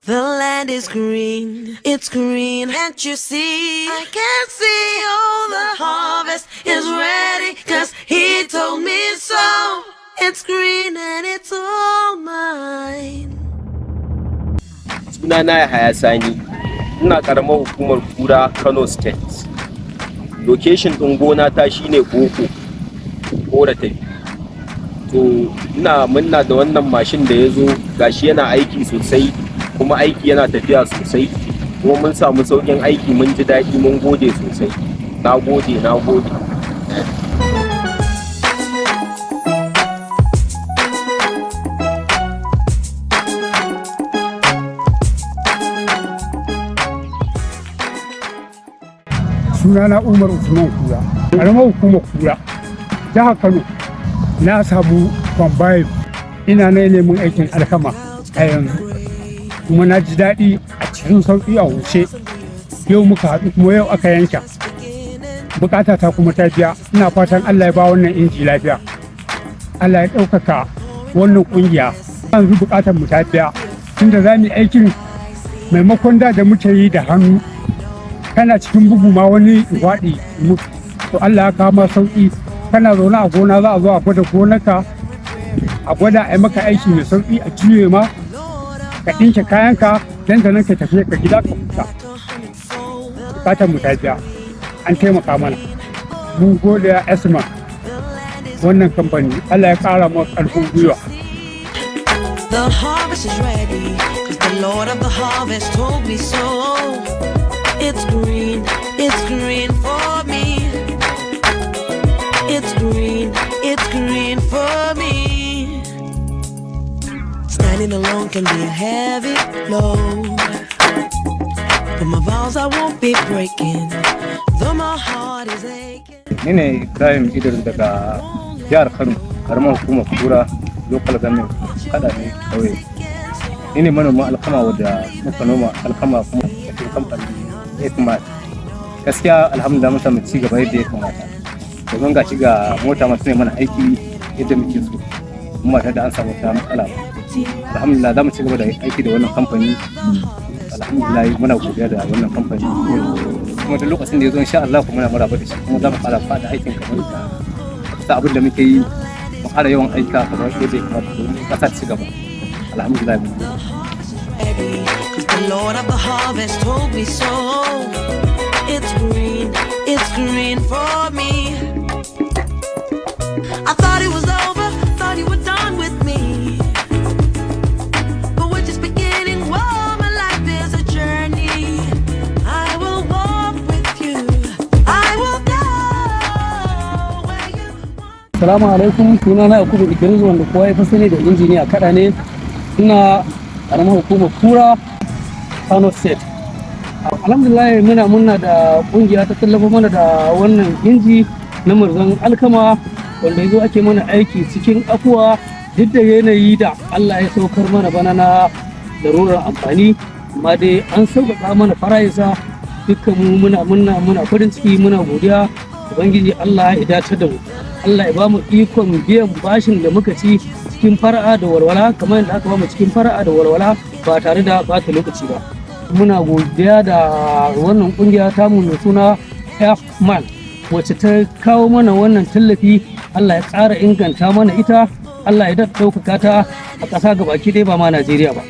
The land is green, it's green, can't you see? I can see all the harvest is ready, 'cause he told me so. It's green and it's all mine. Sunana Yahaya Sani, ina karamar hukumar Kura, Kano State. Location ɗin gona ta shine Kora ta. To ina munna da wannan mashin da ya zo, gashi yana aiki sosai kuma aiki yana tafiya sosai, kuma mun samu sauƙin aiki, mun ji daɗi, mun gode sosai. Na gode. Sunana Umar Usman Kura, ƙaramar hukumar Kura, jihar Kano. Na samu combine, ina na neman aikin alkama a yanzu, kuma na ji daɗi a cikin sauƙi a wuce. Yau muka haɗu kuma yau aka yanka, bukata ta kuma ta biya. Ina fatan Allah ya ba wannan inji lafiya, Allah ya ɗaukaka wannan ƙungiya. Yanzu bukatar mu ta biya, tunda za mu yi aikin maimakon da muke yi da hannu, kana cikin bugu ma wani waɗi mutu. To Allah ya kawo ma sauƙi, kana zaune a gona za a zo a gwada gonarka, a gwada a yi maka aiki mai sauƙi, a juye ma ka ɗinke kayanka dan da nan ka tafi ka gida ka huta. Bukatar mu ta biya, an taimaka mana. Mun gode ya FMAN wannan kamfani, Allah ya ƙara mu ƙarfin gwiwa. The harvest is ready, 'cause the Lord of the harvest told me so. It's green for me. It's green for me. Standing alone can be a heavy load, but my vows I won't be breaking, though my heart is aching. Ni ne Ibrahim Idris daga jihar Kano, karamar hukumar Kura, local government, kada ne kauye. Ni ne manoman alkama wadda muka noma alkama kuma cikin kamfanin FMAN. Gaskiya alhamdulillah mun samu ci gaba yadda ya kamata. Domin ga shiga mota masu ne mana aiki yadda muke so, kuma ta da an samu ta matsala. Alhamdulillah za mu ci gaba da aiki da wannan kamfani. Alhamdulillah muna godiya da wannan kamfani. Kuma duk lokacin da ya zo insha Allah kuma muna maraba da shi, kuma za mu fara fada aikin kamar ta abin da muke yi, mu fara yawan aika kamar yadda ya kamata domin ƙasa ci gaba. Alhamdulillah. The Lord of the harvest told me so. It's green for me. I thought it was over, thought you were done with me, but we're just beginning. Whoa, my life is a journey. I will walk with you, I will go where you want. Assalamu alaikum, sunana Yakubu Idris wanda kowa ya fi sani da injiniya kada ne. Ina ƙaramar hukumar Kura, Kano State. Alhamdulillah muna da ƙungiya ta tallafa mana da wannan inji na murzan alkama wanda yazo ake mana aiki cikin afuwa, duk da yanayi da Allah ya saukar mana bana na darurar amfani, amma dai an sauƙaƙa mana farayisa. Dukkan mu muna farin ciki, muna godiya. Ubangiji Allah ya dace da mu, Allah ya ba mu ikon biyan bashin da muka ci cikin fara'a da walwala, kamar yadda aka ba mu cikin fara'a da walwala ba tare da bata lokaci ba. Muna godiya da wannan kungiya tamu mai suna FMAN wacce ta kawo mana wannan tallafi. Allah ya ƙara inganta mana ita, Allah ya ɗaukaka ta a ƙasa gabaki ɗaya ba ma Najeriya ba.